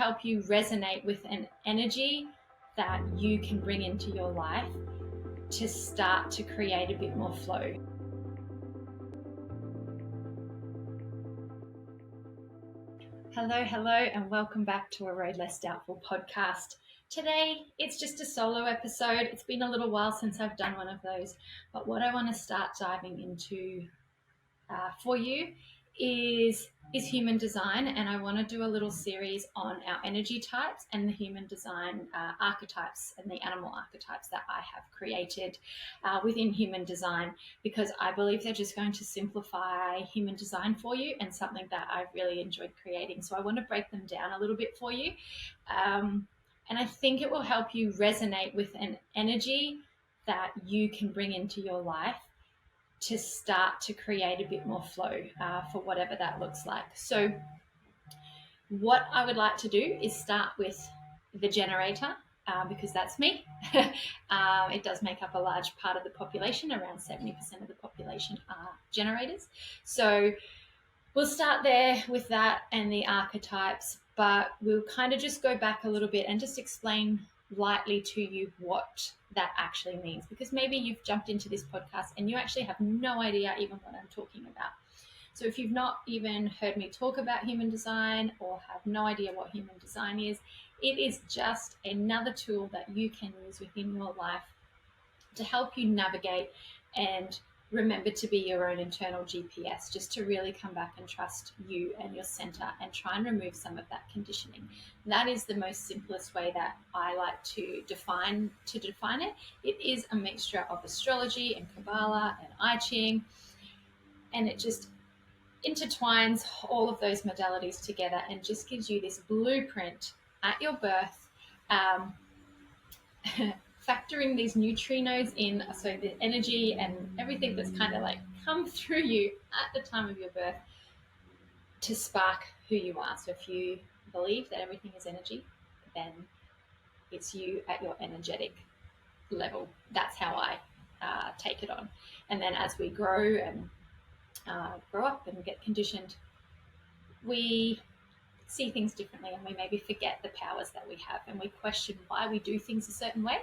help you resonate with an energy that you can bring into your life to start to create a bit more flow. Hello, and welcome back to a Road Less Doubtful podcast. Today, it's just a solo episode. It's been a little while since I've done one of those, but what I want to start diving into for you is human design, and I want to do a little series on our energy types and the human design archetypes and the animal archetypes that I have created within human design, because I believe they're just going to simplify human design for you, and something that I've really enjoyed creating. So I want to break them down a little bit for you, and I think it will help you resonate with an energy that you can bring into your life to start to create a bit more flow for whatever that looks like. So what I would like to do is start with the generator, because that's me. It does make up a large part of the population. Around 70% of the population are generators. So we'll start there with that and the archetypes, but we'll kind of just go back a little bit and just explain lightly to you what that actually means, because maybe you've jumped into this podcast and you actually have no idea even what I'm talking about. So if you've not even heard me talk about human design or have no idea what human design is, it is just another tool that you can use within your life to help you navigate and remember to be your own internal GPS, just to really come back and trust you and your center and try and remove some of that conditioning. That is the most simplest way that I like to define it. It is a mixture of astrology and Kabbalah and I Ching, and it just intertwines all of those modalities together and just gives you this blueprint at your birth, factoring these neutrinos in, so the energy and everything that's kind of like come through you at the time of your birth to spark who you are. So if you believe that everything is energy, then it's you at your energetic level. That's how I take it on. And then as we grow and grow up and get conditioned, we see things differently, and we maybe forget the powers that we have, and we question why we do things a certain way.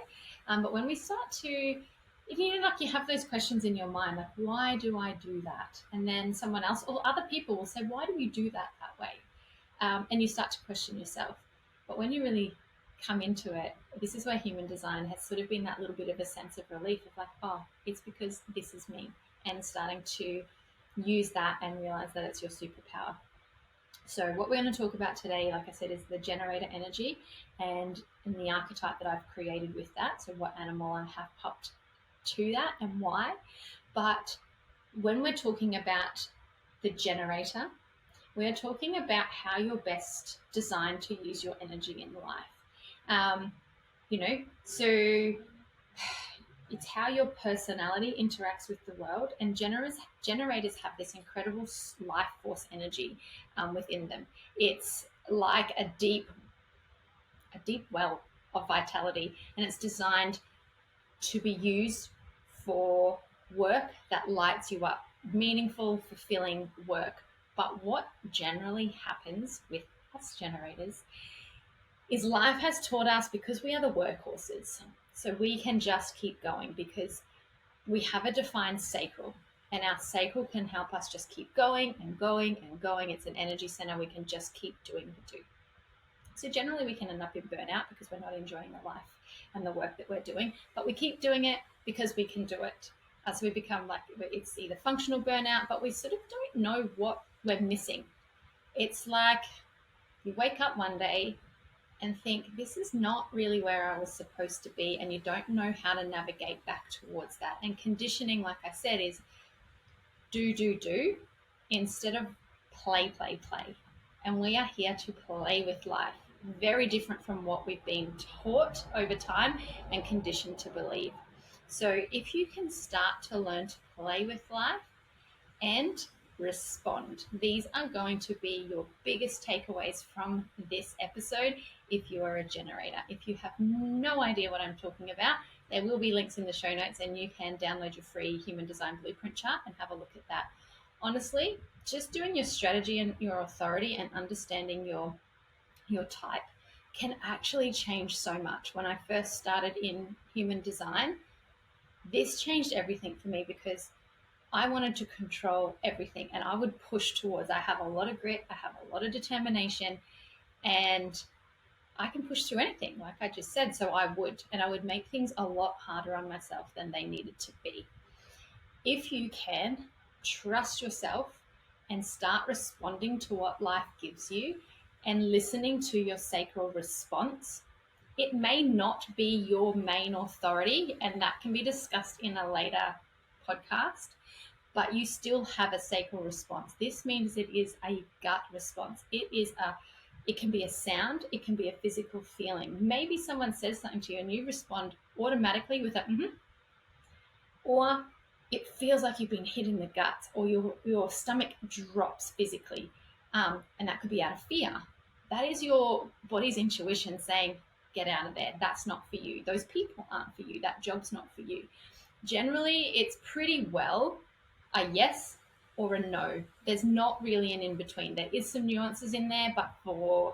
But when we start to, like you have those questions in your mind, like, why do I do that? And then someone else or other people will say, why do you do that way? And you start to question yourself. But when you really come into it, this is where human design has sort of been that little bit of a sense of relief of like, oh, it's because this is me, and starting to use that and realize that it's your superpower. So what we're going to talk about today, like I said, is the generator energy and the archetype that I've created with that. So what animal I have popped to that and why. But when we're talking about the generator, we're talking about how you're best designed to use your energy in life. So it's how your personality interacts with the world, and generators have this incredible life force energy within them. It's like a deep well of vitality, and it's designed to be used for work that lights you up, meaningful, fulfilling work. But what generally happens with us generators is life has taught us, because we are the workhorses, so we can just keep going because we have a defined sacral, and our sacral can help us just keep going and going and going. It's an energy center. We can just keep doing the do. So generally we can end up in burnout because we're not enjoying the life and the work that we're doing, but we keep doing it because we can do it. So we become like, it's either functional burnout, but we sort of don't know what we're missing. It's like you wake up one day and think, this is not really where I was supposed to be, and you don't know how to navigate back towards that. And conditioning, like I said, is do instead of play. And we are here to play with life, very different from what we've been taught over time and conditioned to believe. So if you can start to learn to play with life and respond, these are going to be your biggest takeaways from this episode if you are a generator. If you have no idea what I'm talking about, there will be links in the show notes, and you can download your free human design blueprint chart and have a look at that. Honestly, just doing your strategy and your authority and understanding your your type, can actually change so much. When I first started in human design, this changed everything for me because I wanted to control everything and I would push towards. I have a lot of grit, I have a lot of determination, and I can push through anything, like I just said. So I would, and I would make things a lot harder on myself than they needed to be. If you can, trust yourself and start responding to what life gives you and listening to your sacral response. It may not be your main authority, and that can be discussed in a later podcast, but you still have a sacral response. This means it is a gut response. It can be a sound, it can be a physical feeling. Maybe someone says something to you and you respond automatically with a or it feels like you've been hit in the guts, or your stomach drops physically, and that could be out of fear. That is your body's intuition saying, get out of there. That's not for you. Those people aren't for you. That job's not for you. Generally, it's pretty well a yes or a no. There's not really an in-between. There is some nuances in there, but for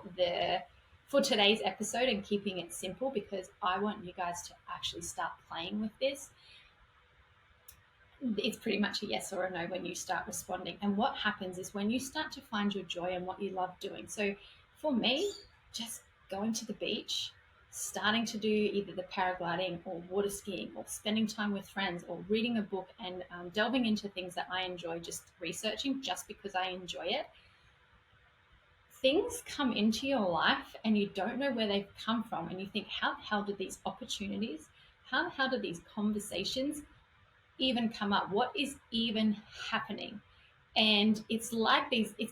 today's episode and keeping it simple, because I want you guys to actually start playing with this, it's pretty much a yes or a no when you start responding. And what happens is when you start to find your joy and what you love doing. So for me, just going to the beach, starting to do either the paragliding or water skiing, or spending time with friends, or reading a book and delving into things that I enjoy, just researching just because I enjoy it. Things come into your life and you don't know where they've come from, and you think, how the hell did these opportunities, how the hell did these conversations even come up? What is even happening? And it's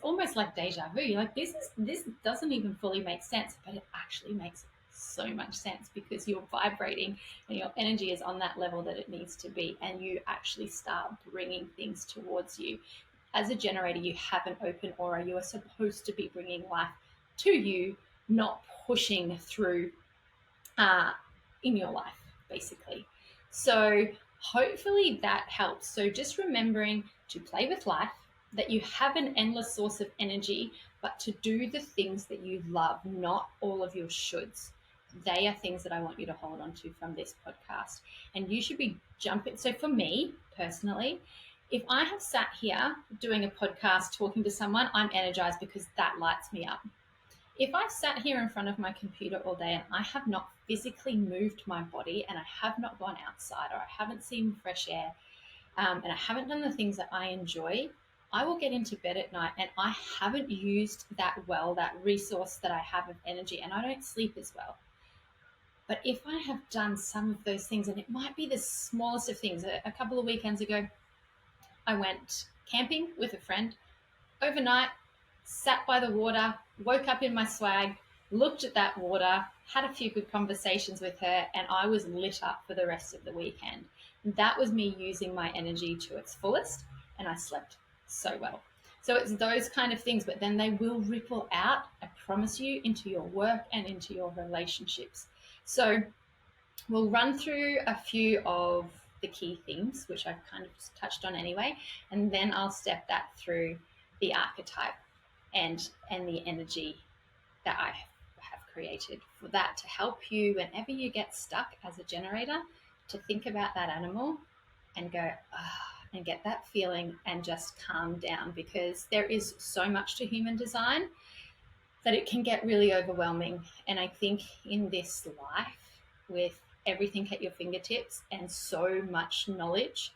almost like deja vu. You're like, this doesn't even fully make sense, but it actually makes so much sense because you're vibrating and your energy is on that level that it needs to be, and you actually start bringing things towards you. As a generator, you have an open aura. You are supposed to be bringing life to you, not pushing through in your life, basically. So hopefully that helps. So just remembering to play with life, that you have an endless source of energy, but to do the things that you love, not all of your shoulds. They are things that I want you to hold on to from this podcast. And you should be jumping. So for me personally, if I have sat here doing a podcast talking to someone, I'm energized because that lights me up. If I've sat here in front of my computer all day and I have not physically moved my body, and I have not gone outside, or I haven't seen fresh air, and I haven't done the things that I enjoy, I will get into bed at night and I haven't used that resource that I have of energy, and I don't sleep as well. But if I have done some of those things, and it might be the smallest of things. A couple of weekends ago, I went camping with a friend overnight, sat by the water, woke up in my swag, looked at that water, had a few good conversations with her, and I was lit up for the rest of the weekend. That was me using my energy to its fullest, and I slept so well. So it's those kind of things, but then they will ripple out, I promise you, into your work and into your relationships. So we'll run through a few of the key things, which I've kind of touched on anyway, and then I'll step that through the archetype and the energy that I have created for that, to help you whenever you get stuck as a generator, to think about that animal and go, and get that feeling and just calm down, because there is so much to human design that it can get really overwhelming. And I think in this life, with everything at your fingertips and so much knowledge,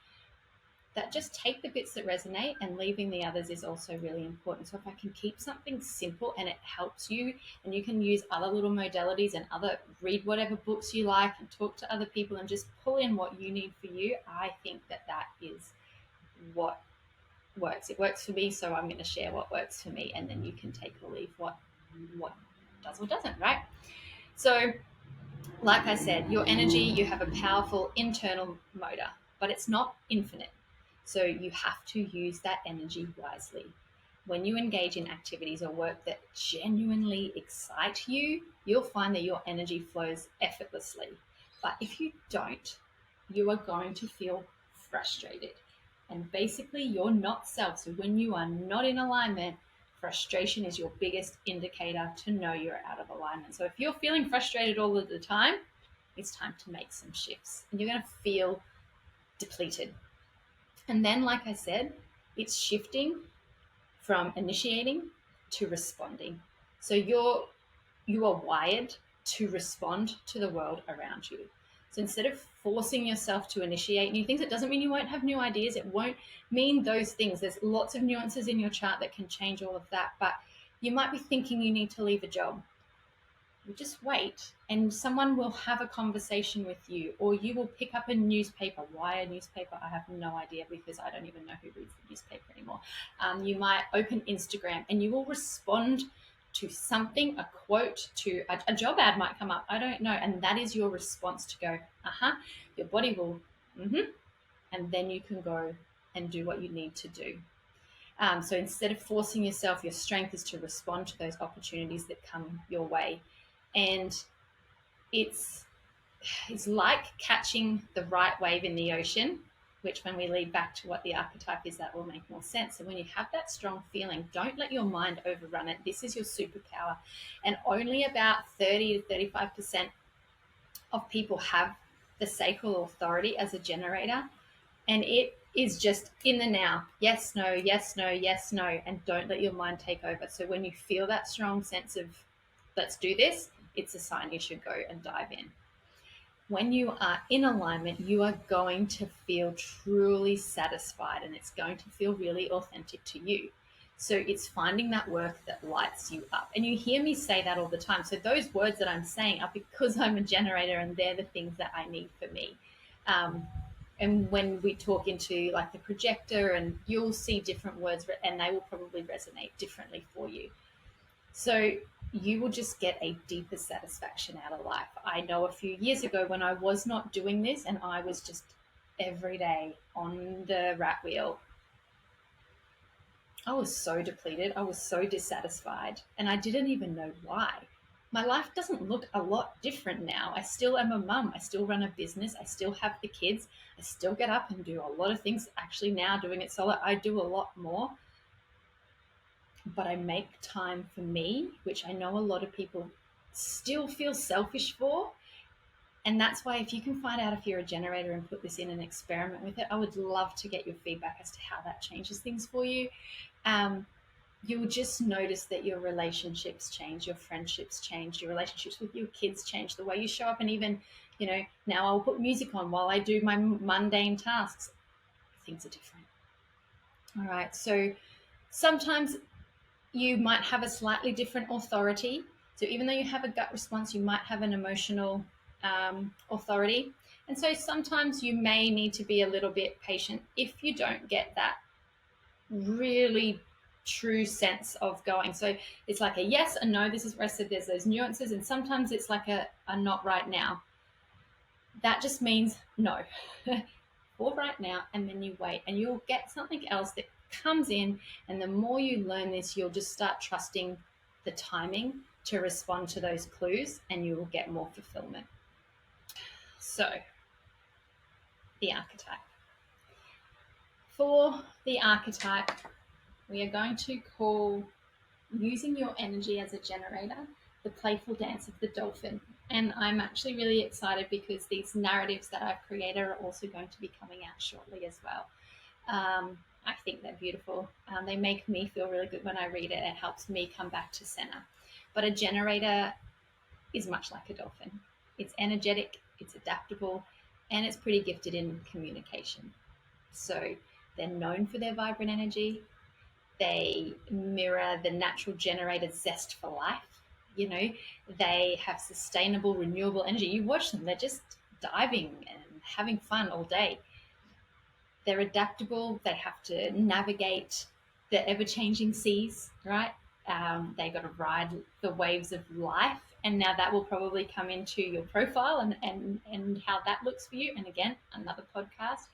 that just take the bits that resonate, and leaving the others is also really important. So if I can keep something simple and it helps you, and you can use other little modalities and read whatever books you like and talk to other people and just pull in what you need for you, I think that is what works. It works for me, so I'm going to share what works for me, and then you can take or leave what does or doesn't, right? So like I said, your energy, you have a powerful internal motor, but it's not infinite. So you have to use that energy wisely. When you engage in activities or work that genuinely excite you, you'll find that your energy flows effortlessly. But if you don't, you are going to feel frustrated. And basically, you're not self. So when you are not in alignment, Frustration is your biggest indicator to know you're out of alignment. So if you're feeling frustrated all of the time, it's time to make some shifts, and you're going to feel depleted. And then, like I said, it's shifting from initiating to responding. So you are wired to respond to the world around you. So instead of forcing yourself to initiate new things, it doesn't mean you won't have new ideas. It won't mean those things. There's lots of nuances in your chart that can change all of that. But you might be thinking you need to leave a job. You just wait, and someone will have a conversation with you, or you will pick up a newspaper. Why a newspaper? I have no idea, because I don't even know who reads the newspaper anymore. You might open Instagram and you will respond to something, a quote, to a job ad might come up. I don't know. And that is your response to go, your body will, and then you can go and do what you need to do. So instead of forcing yourself, your strength is to respond to those opportunities that come your way. And it's like catching the right wave in the ocean, which when we lead back to what the archetype is, that will make more sense. So when you have that strong feeling, don't let your mind overrun it. This is your superpower. And only about 30 to 35% of people have the sacral authority as a generator. And it is just in the now. Yes, no, yes, no, yes, no. And don't let your mind take over. So when you feel that strong sense of, let's do this, it's a sign you should go and dive in. When you are in alignment, you are going to feel truly satisfied, and it's going to feel really authentic to you. So it's finding that work that lights you up. And you hear me say that all the time. So those words that I'm saying are because I'm a generator, and they're the things that I need for me. And when we talk into like the projector, and you'll see different words, and they will probably resonate differently for you. So you will just get a deeper satisfaction out of life. I know a few years ago when I was not doing this, and I was just every day on the rat wheel, I was so depleted. I was so dissatisfied, and I didn't even know why. My life doesn't look a lot different now. I still am a mum. I still run a business. I still have the kids. I still get up and do a lot of things. Actually, now doing it solo, I do a lot more. But I make time for me, which I know a lot of people still feel selfish for. And that's why, if you can find out if you're a generator and put this in and experiment with it, I would love to get your feedback as to how that changes things for you. You'll just notice that your relationships change, your friendships change, your relationships with your kids change, the way you show up. And even, now I'll put music on while I do my mundane tasks. Things are different. All right. So sometimes you might have a slightly different authority. So even though you have a gut response, you might have an emotional authority. And so sometimes you may need to be a little bit patient if you don't get that really true sense of going. So it's like a yes, a no. This is where I said there's those nuances. And sometimes it's like a not right now. That just means no for right now. And then you wait, and you'll get something else that comes in. And the more you learn this, you'll just start trusting the timing to respond to those clues, and you will get more fulfillment. So the archetype. For the archetype, we are going to call using your energy as a generator the playful dance of the dolphin. And I'm actually really excited because these narratives that I've created are also going to be coming out shortly as well. I think they're beautiful. They make me feel really good when I read it. It helps me come back to center. But a generator is much like a dolphin. It's energetic, it's adaptable, and it's pretty gifted in communication. So they're known for their vibrant energy. They mirror the natural generator's zest for life. They have sustainable, renewable energy. You watch them, they're just diving and having fun all day. They're adaptable. They have to navigate the ever-changing seas, right? They got to ride the waves of life. And now that will probably come into your profile and how that looks for you. And again, another podcast.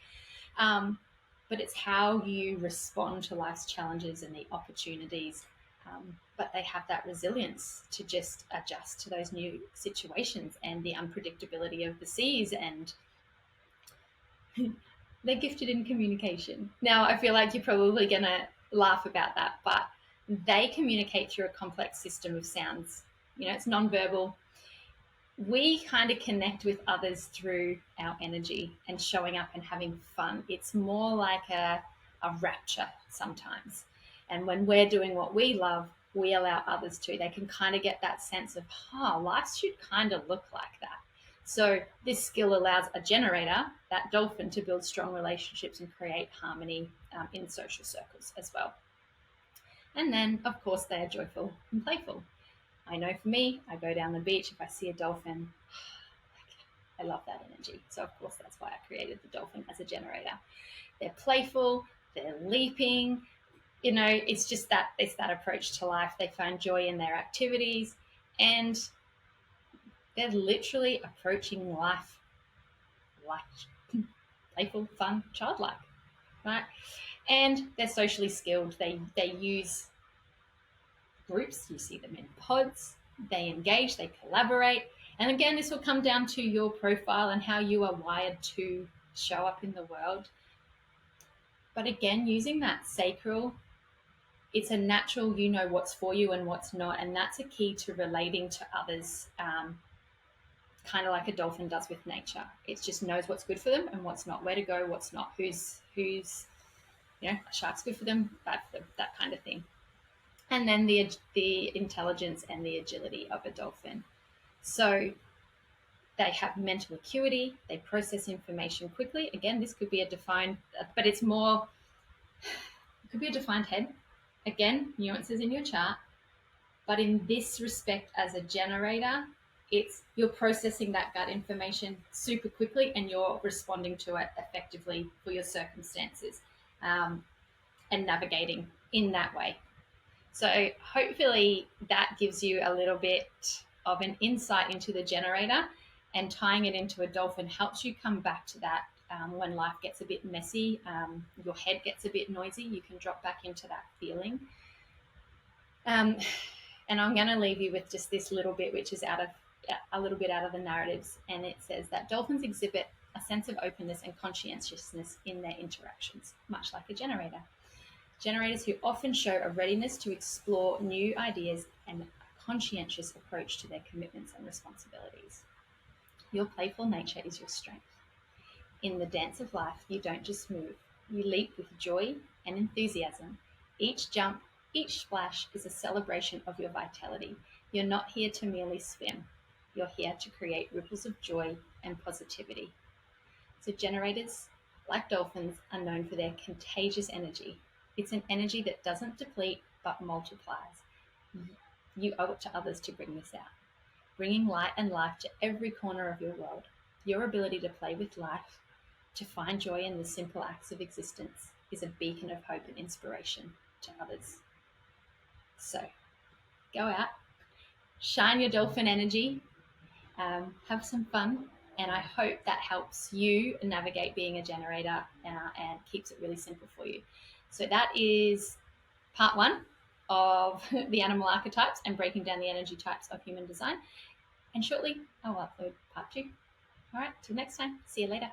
But it's how you respond to life's challenges and the opportunities. But they have that resilience to just adjust to those new situations and the unpredictability of the seas. And they're gifted in communication. Now, I feel like you're probably going to laugh about that, but They communicate through a complex system of sounds. It's nonverbal. We kind of connect with others through our energy and showing up and having fun. It's more like a rapture sometimes. And when we're doing what we love, we allow others to. They can kind of get that sense of, life should kind of look like that. So this skill allows a generator, that dolphin, to build strong relationships and create harmony in social circles as well. And then, of course, they are joyful and playful. I know for me, I go down the beach, if I see a dolphin, I love that energy. So, of course, that's why I created the dolphin as a generator. They're playful, they're leaping. It's just it's that approach to life. They find joy in their activities, and they're literally approaching life like playful, fun, childlike, right? And they're socially skilled. They use groups. You see them in pods. They engage, they collaborate. And again, this will come down to your profile and how you are wired to show up in the world. But again, using that sacral, it's a natural, what's for you and what's not. And that's a key to relating to others, kind of like a dolphin does with nature. It just knows what's good for them and what's not, where to go, what's not, who's a shark's good for them, bad for them, that kind of thing. And then the intelligence and the agility of a dolphin. So they have mental acuity, they process information quickly. Again, this could be a defined, but it could be a defined head. Again, nuances in your chart. But in this respect, as a generator, you're processing that gut information super quickly and you're responding to it effectively for your circumstances, and navigating in that way. So hopefully that gives you a little bit of an insight into the generator, and tying it into a dolphin helps you come back to that when life gets a bit messy, your head gets a bit noisy, you can drop back into that feeling. And I'm going to leave you with just this little bit, which is a little bit out of the narratives. And it says that dolphins exhibit a sense of openness and conscientiousness in their interactions, much like a generator. Generators who often show a readiness to explore new ideas and a conscientious approach to their commitments and responsibilities. Your playful nature is your strength. In the dance of life, you don't just move, you leap with joy and enthusiasm. Each jump, each splash is a celebration of your vitality. You're not here to merely swim. You're here to create ripples of joy and positivity. So generators, like dolphins, are known for their contagious energy. It's an energy that doesn't deplete but multiplies. You owe it to others to bring this out, bringing light and life to every corner of your world. Your ability to play with life, to find joy in the simple acts of existence, is a beacon of hope and inspiration to others. So go out, shine your dolphin energy, have some fun, and I hope that helps you navigate being a generator and keeps it really simple for you. So that is part 1 of the animal archetypes and breaking down the energy types of human design. And shortly, I'll upload part 2. All right, till next time. See you later.